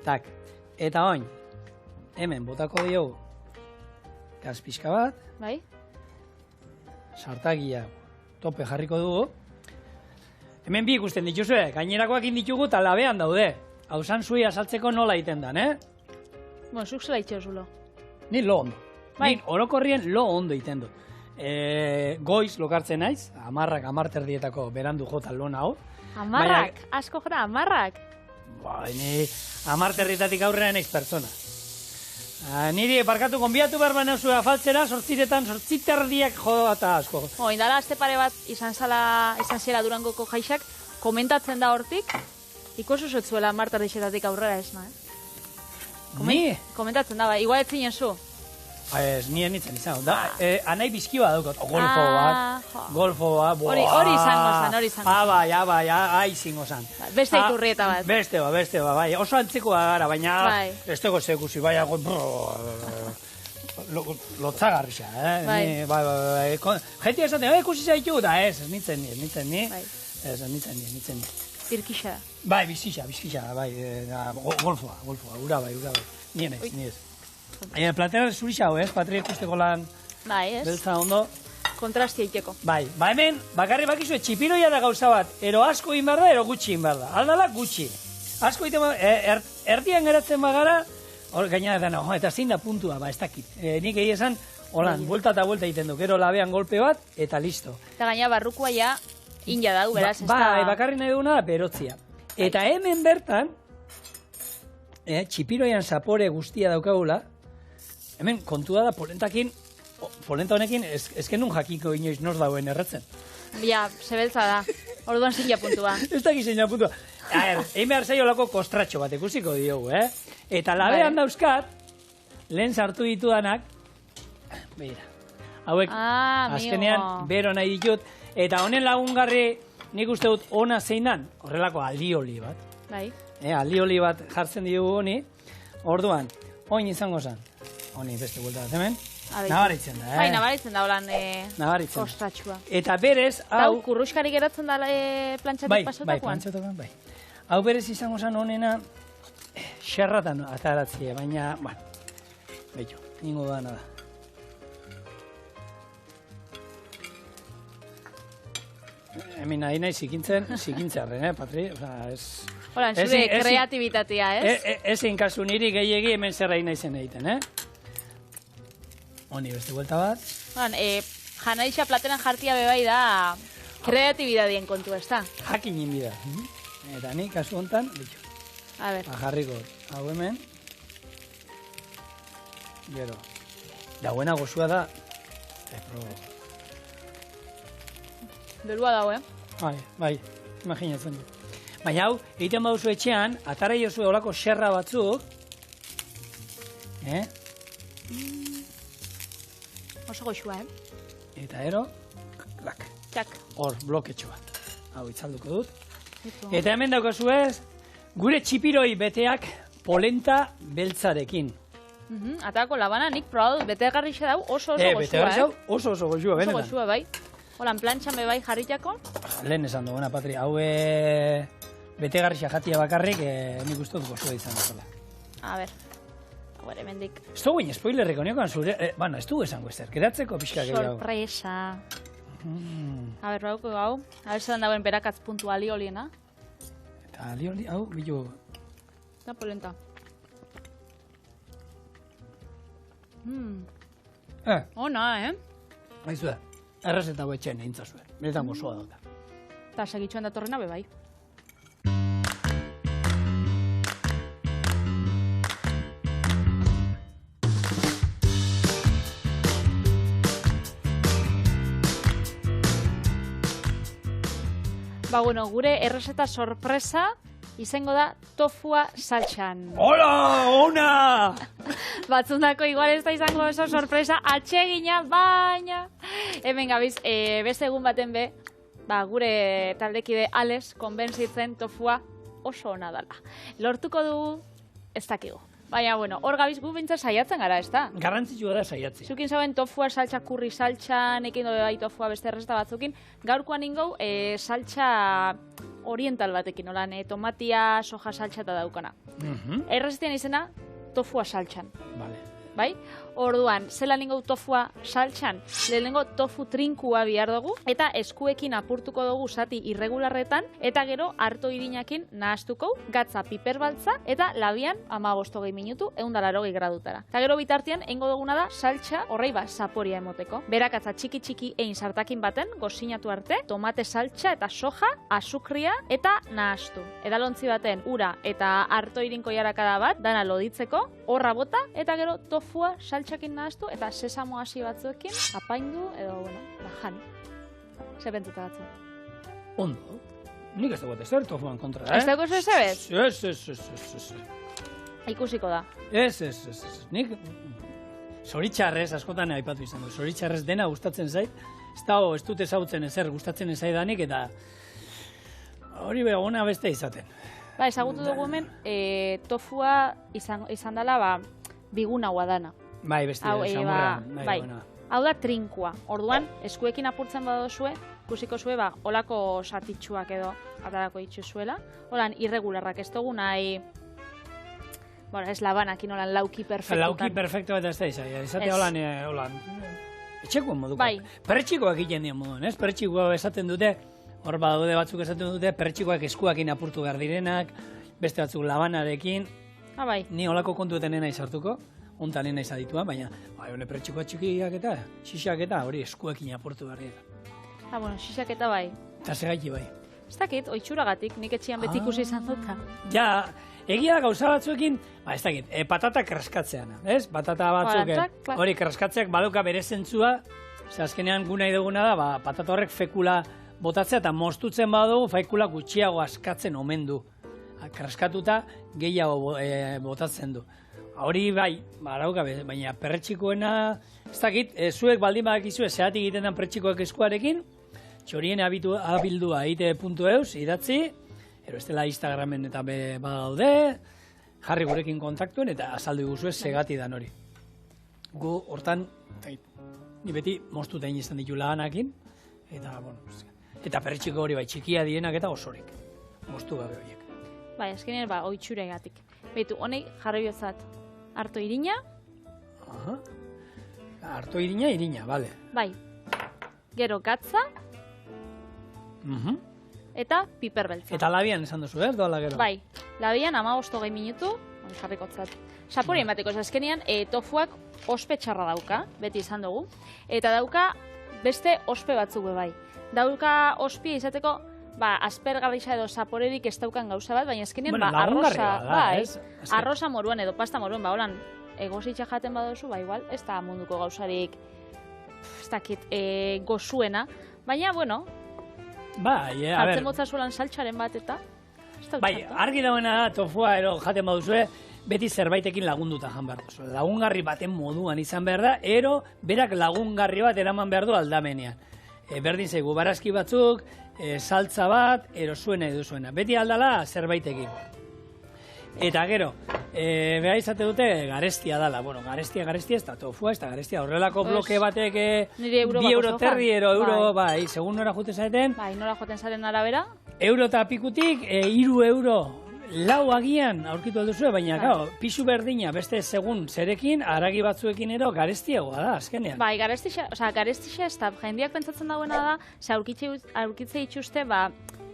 Tak, eta oin, hemen botako diogu, gaz pixka bat, bai? Sartagia tope jarriko dugu. Hemen bi ikusten dituzue, gainerakoak ditugu eta labean daude. Hau zui asaltzeko nola egiten dan, Bueno, zuk zela itxozulo. Ni lo ondo. Bai. Ni orokorrien lo ondo egiten dut. Goiz lokartzen naiz, 10:00 berandu jota lona hau. 10:00, asko jora, 10:00. Bai, ni 10:00 aurrera naiz pertsona. Niri parkatu konbiatu behar baneuzu afaltzera, 8:30 jodo eta asko. Indala azte pare bat izan zela Durangoko jaixak, komentatzen da hortik, ikususotzuela 10:00 aurrera esna, Ni? Komentatzen da, bai, igual etzinen zu. Ez, nien nintzen izan. Anai bizki bat daukot, golfo bat. Hori izango zan. Bai, aizingo zan. Beste iturrieta bat. Beste bat, bai. Oso antzekoa gara, baina ez dago zekusi, bai, lotzagarri xa, Bai. Jeti esaten, ikusi zaitu, da ez nintzen ni. Ez nintzen ni. Irkixa. Bai, bizkixa, bai. Golfoa, ura bai. Nien ez. Platera zurixa hau, Patri ikusteko lan beltza ondo. Kontrastia iteko. Bai, hemen, bakarri bakizue, txipiroia da gauza bat, ero asko egin behar da, ero gutxi egin behar da. Aldala, gutxi. Asko egiten behar, erdian geratzen bagara, gaina dena, eta zein da puntua, ez dakit. Nik egin esan, holan, buelta eta buelta egiten duk, ero labean golpe bat, eta listo. Eta gaina barrukua ja, inja dau, beraz, ez da... Bai, bakarri nahi duguna da, berotzia. Eta hemen bertan, txipiroian zapore guztia daukagula, hemen kontua da polenta honekin ezken nun jakiko inoiz nor dauen erretzen. Ja, zebeltza da. Orduan zein puntua. Ez dakit zein puntua. Egin behar zaiolako kostratxo bat ikusiko diogu, Eta labean dauzkat, lehen sartu ditudanak, begira, hauek azkenean bero nahi ditut, eta honen lagungarri nik uste dut ona zein dan, horrelako alioli bat. Bai. Alioli bat jartzen diogu honi, orduan, oin izango zen. Honi beste buelta bat hemen. Nabaritzen da, Bai, nabaritzen da holan kostratxua. Eta berez, hau... Hau, kurruskari geratzen da plantxatik pasotakoan? Bai, plantxatik, bai. Hau berez izango zen honena, xerratan ataratzea, baina, behitu, ningo da nada. Hemen nahi zikintzearen, Patri? Hola, zure kreatibitatea, ez? Ezin kasu niri gehiagi hemen zerrain nahi zen egiten, Honi beste vuelta bat. Janaixa plateran jartia bebai da kreatibidadien kontu, ez da? Jakin inbida. Eta ni kasu hontan, A ber. Jarriko, hau hemen. Gero. Dagoena gozua da. Berua dago, Bai, imaginatzen du. Baina hau, egiten baduzu etxean, atara jozu olako xerra batzuk. Oso goxua, Eta ero, klak. Txak. Hor, bloketxo bat. Hau, itzalduko dut. Eta hemen daukazu ez, gure txipiroi beteak polenta beltzarekin. Atako labana, nik probatu, betegarri xe dau oso goxua, Betegarri oso goxua, benetan. Oso goxua, bai. Holan, plantxan bebai jarritako. Lehen esan duguna, Patri, hau betegarri xa jatia bakarrik, nik uste dut goxua izan dut. A ber. Hore, mendik. Ez dugu spoilerrik honiokan zure... ez dugu esango ezer, geratzeko pixka gehiago. Sorpresa. A ber, bauko hau. A ber, zelan dagoen berakatz puntu alioliena. Eta alioli, hau, bilu... Eta polenta. Ona, Haizu da, errezeta hau etxen egin zazue. Benetan gozoa dauta. Eta segitxoan datorrena bebai. Ba, bueno, gure errezeta sorpresa izango da tofua saltxan. Hola, ona! Batzundako igual ez da izango oso sorpresa, atsegina, baina... Hemen gabiz, beste egun baten be, ba, gure taldekide Alex konbentzitzen tofua oso ona dela. Lortuko dugu, ez dakigu. Baina, bueno, hor gabiz gu bintzen saiatzen gara, ez da? Garrantzitsua da saiatzea. Zukin zauen tofua, saltxa, kurri saltxa, nekin dobe bai tofua beste errezeta batzukin. Gaurkoan ingau, saltxa oriental batekin, olan, tomatia, soja saltxa eta daukana. Errezetian izena, tofua saltxan. Vale. Bai? Orduan, zelan ingau tofua saltxan, lehenengo tofu trinkua bihar dugu, eta eskuekin apurtuko dugu zati irregularretan, eta gero harto irinakin nahaztuko, gatza piperbaltza, eta labian 15 minutu, 180 gradutara. Eta gero bitartean, eingo duguna da, saltxa horrei ba, zaporia emoteko. Berakatza txiki-txiki egin sartakin baten, gozinatu arte, tomate saltxa eta soja, azukria eta nahaztu. Edalontzi baten, ura eta harto irinko jarakada bat, dana loditzeko, horra bota, eta gero tofua saltxakin nahaztu, eta sesamo hasi batzuekin, apaindu, edo, bueno, bajan. Ze pentsuta batzu. Ondo. Nik ez dagoet ezer tofuan kontra, eh? Ez dago ez ebet? Ez. Ikusiko da. Ez. Nik zoritxarrez, askotan aipatu izan du, zoritxarrez dena gustatzen zait, ez dut ezagutzen ezer gustatzen ezaidanik, eta hori begona beste izaten. Ba, ezagutu dugu hemen, tofua izan dela, ba, bigun haua dana. Bai, beste, samurra. Bai, hau da trinkua. Orduan, eskuekin apurtzen badozue, ikusiko zue, ba, olako satitxuak edo atarako itxuzuela. Holan, irregularrak ez dugu nahi, bueno, ez labanakin holan lauki perfektutan. Lauki perfektu eta ez da izatea. Izatea holan, etxeko moduko. Bai. Perretxikoak egiten dien moduan, ez? Perretxikoak esaten dute, hor badaude batzuk esaten dute, perretxikoak eskuakin apurtu behar direnak, beste batzuk labanarekin. Bai. Ni holako kontuetan nena izartuko, hontan nena izaditua, baina hone perretxikoak txikiak eta, xixak eta, hori eskuekin apurtu behar dira. Bueno, xixak eta bai. Eta segaiti bai. Ez dakit, oitxuragatik, nik etxian beti ikusi izan duta. Ja, egia da gauza batzuekin, ez dakit, patata kraskatzean, ez? Patata batzuk, hori kraskatzeak baduka bere zentzua, ze azkenean gu nahi duguna da, patata horrek fekula botatzea eta moztutzen badugu, fekula gutxiago askatzen omen du. Kraskatuta gehiago botatzen du. Hori bai, badauka, baina perretxikoena, ez dakit, zuek baldin badakizue zehatik egiten den perretxikoak eskuarekin, txorien abildua ite.eus, idatzi, estela Instagramen eta badaude, jarri gurekin kontaktuen eta azaldu iguzue segati dan hori. Gu hortan, ni beti moztuta izan ditu laganakin, eta, eta perretxiko hori bai txikia dienak eta osorik, moztu gabe horiek. Bai, eskenean, oitxuregatik. Beitu, honek jarri biozat, harto irina. Harto irina, bale. Bai, gero gatza. Eta piperbeltza. Eta labian esan duzu, doala gero? Bai, labian 15 minutu, jarrikotzat. Sapori emateko, eskenean, tofuak ospe txarra dauka, beti izan dugu. Eta dauka beste ospe batzuk bai. Dauka ospia izateko, aspergarrisa edo zaporerik ez daukan gauza bat, baina ezkenean, arroza moruan edo pasta moruan, holan, egositxa jaten badozu, igual, ez da munduko gauzarik, ez dakit, gozuena, baina, bueno, jartzen motzazuelan saltxaren bat, eta, ez da bai, argi dagoena da, tofua ero jaten baduzue, beti zerbaitekin lagunduta jan behar duzu. Lagungarri baten moduan izan behar da, ero berak lagungarri bat eraman behar du aldamenean. Berdin zaigu, barazki batzuk, saltza bat, ero zuena edo zuena. Beti aldala zerbaitekin. Eta gero, beha izate dute garestia dala. Bueno, garestia ez da tofua, ez da garestia. Horrelako bloke batek 2 euro terdi, euro, bai, segun nora juten zaeten. Bai, nora juten zaren arabera. Euro eta pikutik, 3 euro. Lau agian aurkitu alduzue, baina pisu berdina beste segun zerekin, haragi batzuekin ero garestiagoa da, azkenean. Bai, garestixa ez da, jendeak pentsatzen dagoena da, aurkitze itxuste,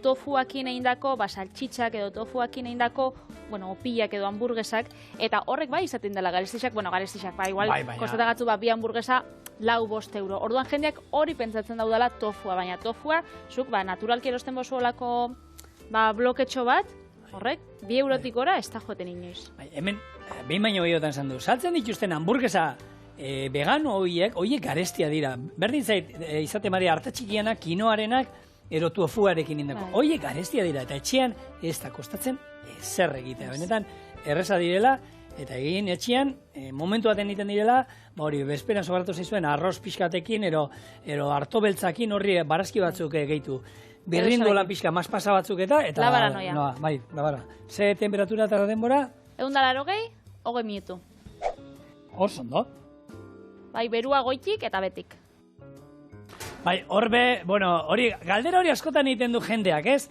tofuakin egindako, saltxitxak edo tofuakin egindako, opilak edo hamburguesak, eta horrek bai izaten dela garestixak, igual, kostatagatzu 2 hamburguesa, 4-5 euro. Orduan jendeak hori pentsatzen daudela tofua, baina tofua, zuk, naturalki erosten bozu olako bloketxo bat, horrek, 2 eurotik gora ez da joten inoiz. Hemen, behin baino gehiotan esan du, saltzen dituzten hamburguesa vegano horiek garestia dira. Berdin zait, izate maria harta txikianak, kinoarenak, ero tofuarekin indako. Horiek garestia dira, eta etxean ez da kostatzen zer egitea. Benetan, erreza direla, eta egin etxean, momentu baten egiten direla, hori, bezperan sobratu zaizuen arroz pixkatekin, ero harto beltzakin horri barazki batzuk gehitu. Birrindola pixka, maspasa batzuk eta... Labara noia. Bai, labara. Ze temperatura eta denbora? 180 minutu. Hor zondo. Bai, berua goitik eta betik. Bai, horbe, bueno, galdera hori askotan egiten du jendeak, ez?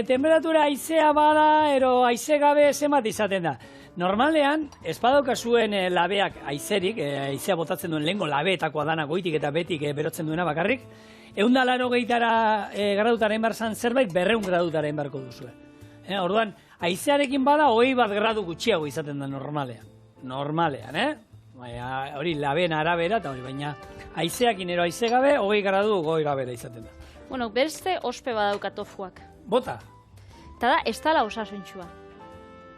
Temperatura haizea bada, ero haize gabe zenbat izaten da. Normalean, ez badauka zuen labeak haizerik, haizea botatzen duen lehengo labeetakoa dana goitik eta betik berotzen duena bakarrik, 180 gradutaren barzan zerbait 200 gradutaren barko duzue. Orduan, haizearekin bada 21 gradu gutxiago izaten da normalean. Normalean, hori labeen arabera eta hori, baina haizeakin ero haize gabe, 20 gradu goi gabera izaten da. Bueno, beste ospe badauka tofuak. Bota. Eta da, ez dala osasuntxua.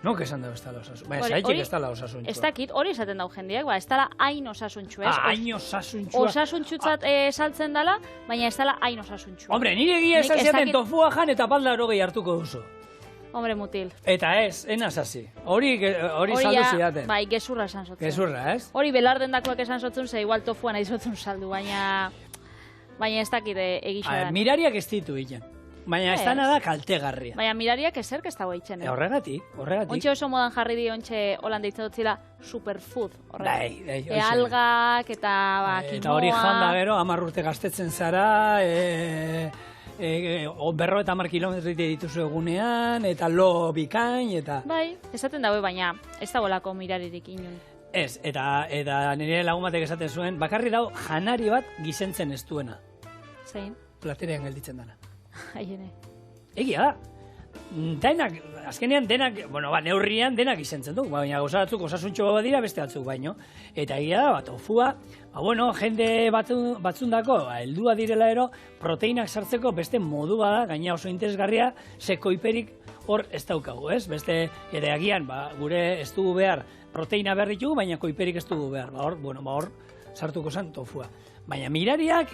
Nok esan dago ez dala osasuntxua. Baina, zaitik ez dala osasuntxua. Ez dakit, hori esaten dau jendeak, ez dala hain osasuntxua. Hain osasuntxua. Osasuntxutzat saltzen dala, baina ez dala hain osasuntxua. Hombre, nire egia esan ziaten tofua jan eta palda 80 hartuko duzu. Hombre, mutil. Eta ez, enaz hasi. Hori saldu zidaten. Bai, gezurra esan zotzen. Gezurra, ez? Hori belardendakoak esan zotzen, ze igual tofua nahi zotzen saldu, baina ez dakit egixadan. Mirariak ez ditu egin. Baina ez dana da kaltegarria. Baina mirariak ezerk ez dago eitzen. Horregatik. Ontxe oso modan jarri di, ontxe holan deitza dutzila superfood. Bai, algak eta kinoa. Eta hori janda gero, 10 urte gaztetzen zara, 50 kilometrite dituzu egunean, eta lo bikain, eta... Bai, esaten dago, baina ez dagoelako miraririk inun. Ez, eta nire lagun batek esaten zuen, bakarri dago janari bat gizentzen ez duena. Zein? Platerean gelditzen dana. Aiene. Egia da. Denak, azkenean denak, neurrian denak izentzen du, baina gauza batzuk osasuntxo dira beste batzuk baino. Eta egia da, tofua, jende batzundako, heldua direla ero, proteinak sartzeko beste modu bada, gaina oso interesgarria, koiperik hor ez daukagu, ez? Beste, ere agian, gure ez dugu behar proteina behar ditugu, baina koiperik ez dugu behar. Hor sartuko zen tofua. Baina mirariak,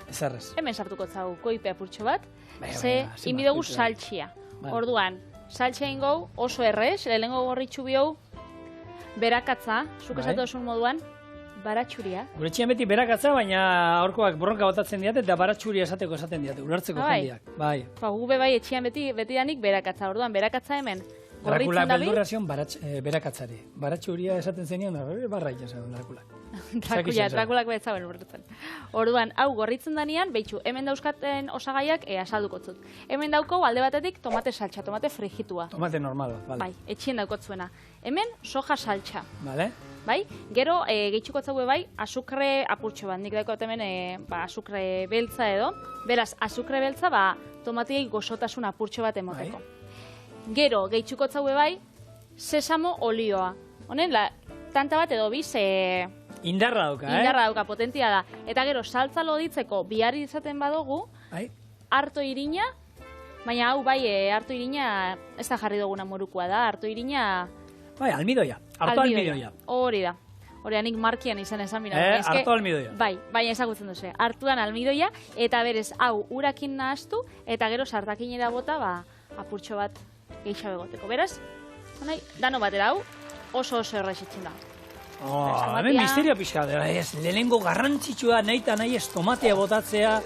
ezarrez. Hemen sartuko zau koipe apurtxo bat, ze inbidugu saltxia. Orduan, saltxia ingou oso errez, lehengo gorritxu bihou, berakatza, zuk esatu osun moduan, baratxuria. Gure txian beti berakatza, baina aurkoak bronka botatzen diate, eta baratxuria esateko esaten diate, ulertzeko jendiak. Bai. Gube bai etxian beti danik berakatza, orduan, berakatza hemen. Drakula beldurra zion berakatzari. Baratxuria esaten zenean, barra ikasen Drakulak. Drakulak betzauen urretzen. Orduan, hau gorritzen danean, behitxu, hemen dauzkaten osagaiak asalduko zut. Hemen dauko alde batetik tomate saltxa, tomate frigitua. Tomate normal, bale. Bai, etxien daukotzuena. Hemen soja saltxa. Bale. Bai, gero gehitxuko zaue bai, azukre apurtxo bat. Nik daukot hemen azukre beltza edo. Beraz, azukre beltza, tomatiei gozotasun apurtxo bat emoteko. Gero, gehitxuko zaue bai, sesamo olioa. Honen, tanta bat edo biz... Indarra dauka, Indarra dauka, potentia da. Eta gero, saltza loditzeko bihari izaten badugu, harto irina, baina hau bai, harto irina, ez da jarri duguna morukoa da, harto irina... Bai, almidoia, harto almidoia. Hori da. Hori anik markian izan esan mira. Harto almidoia. Bai, baina ezagutzen duzu. Hartuan almidoia, eta berez, hau, urakin nahaztu, eta gero sartakinera bota, apurtxo bat gehiago egoteko. Beraz, dano batera hau, oso erraizitzen da. Hemen misterio pixka, lehenengo garrantzitsua nahi eta nahi ez tomatea botatzea,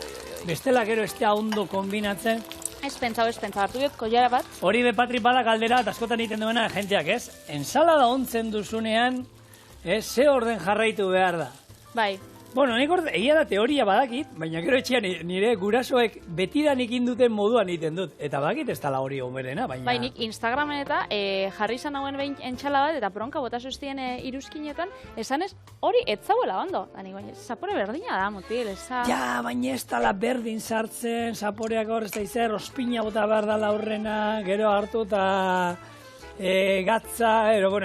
bestela gero ez da ondo kombinatzen. Ez pentsau, hartu diot koiara bat. Hori Patri bada galdera, eta askotan egiten duena jenteak, ez? Ensalada ontzen duzunean, ze orden jarraitu behar da. Bai. Bueno, nik egia da teoria badakit, baina gero etxean nire gurasoek betidanik induten moduan egiten dut. Eta badakit ez tala hori omerena, baina... Bai, nik Instagramen eta jarri izan hauen behin entxala bat, eta bronka botasuztien iruzkinetan, esanez hori ez zauela ondo. Dani, baina, zapore berdina da, mutil, eza... Ja, baina ez tala berdin sartzen, zaporeak hor ez da izer, ospina bota behar dala aurrena, gero hartu eta gatza,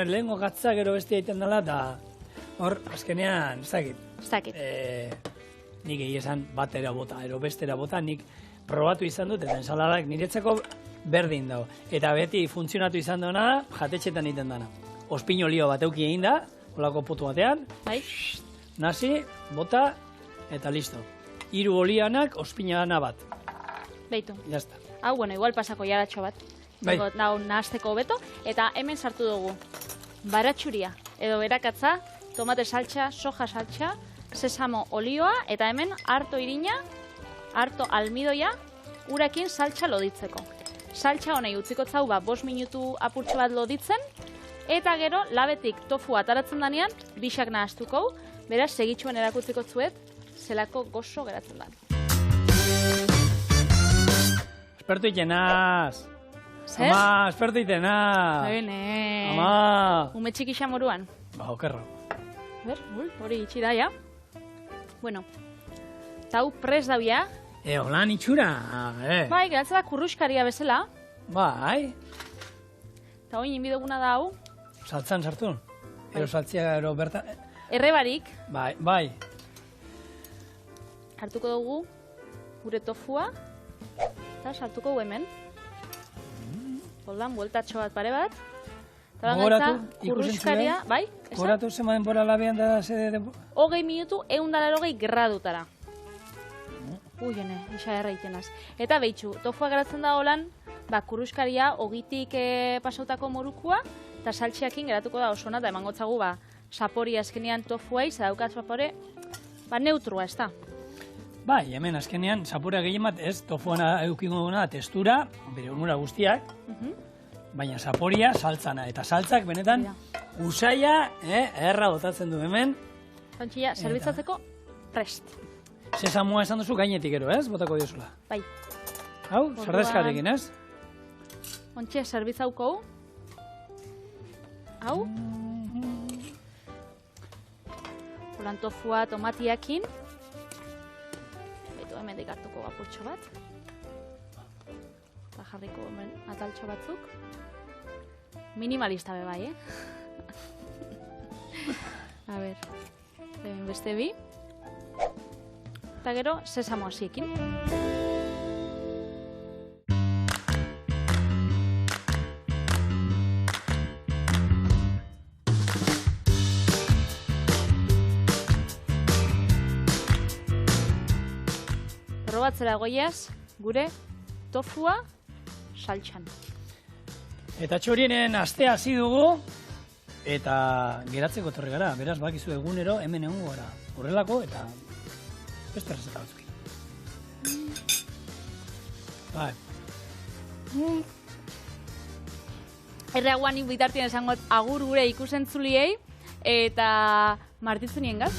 lehengo gatza, gero besti egiten dela, eta hor, azkenean, ez dakit. Nik esan batera bota, bestera bota, nik probatu izan dut, eta ensaladak niretzako berdin dago. Eta beti funtzionatu izan duena, jatetxetan egiten dana. Ospin olio bat euki egin da, holako potu batean, nasi, bota, eta listo. 3 olianak, ospina dana bat. Beitu. Jazta. Hau, bueno, igual pasako jaratxo bat. Bai. Nau nahazteko beto. Eta hemen sartu dugu. Baratxuria, edo berakatza, tomate saltxa, soja saltxa, sesamo olioa, eta hemen harto irina, harto almidoia, urakin saltxa loditzeko. Saltxa honei utziko zau 5 minutu apurtxo bat loditzen, eta gero labetik tofu ataratzen danean, bisak nahaztuko, beraz segitxuen erakutziko zuet, zelako gozo geratzen da. Espertu itenaz. Zer? Ama, espertu itenaz. Bene. Ama. Ume txikisa moruan. Ba, okerro. Ber, hori itxi da, ja. Bueno, eta hau pres daubia. Holan itxura, Bai, geratzen da kurruskaria bezala. Bai. Eta hori inbidoguna da hau. Saltzan sartu? Ero saltzia, ero bertan? Errebarik. Bai. Hartuko dugu gure tofua. Eta sartuko dugu hemen. Holdan, bueltatxo bat pare bat. Gogoratu, ikusen kurruskaria, bai? Gogoratu zema denbora labean da ze... 20 minutu, 180 gradutara. Jene, isa erraitenaz. Eta behitxu, tofua geratzen da holan, kurruskaria, ogitik pasautako morukua, eta saltxiakin geratuko da osona, eta emango tzagu, sapori azkenean tofuai, zadaukat sapore, neutrua, ez da. Bai, hemen azkenean, sapura gehien bat, ez, tofuan eukingo duguna, testura, bere onura guztiak, baina saporia saltzana, eta saltzak benetan usaia, erra botatzen du hemen. Kontxilla, zerbitzatzeko prest. Sesamua esan duzu gainetik ero, ez? Botako diozula. Bai. Hau, zerdezkarekin, ez? Kontxe, zerbitzauko hau. Hau. Holan tofua tomatiakin. Beto hemendik hartuko apurtxo bat. Eta jarriko hemen ataltxo batzuk. Minimalista be bai, A ber, hemen beste bi. Eta gero, sesamo hasiekin. Probatzera goiaz, gure tofua saltxan. Eta txorienen astea hasi dugu, eta geratzeko torri gara. Beraz, bakizu egunero hemen egongo gara. Horrelako, eta beste errezeta batzukin. Bai. Erreaguan bitartien esangot agur gure ikusentzuliei, eta martitzen nien gaz.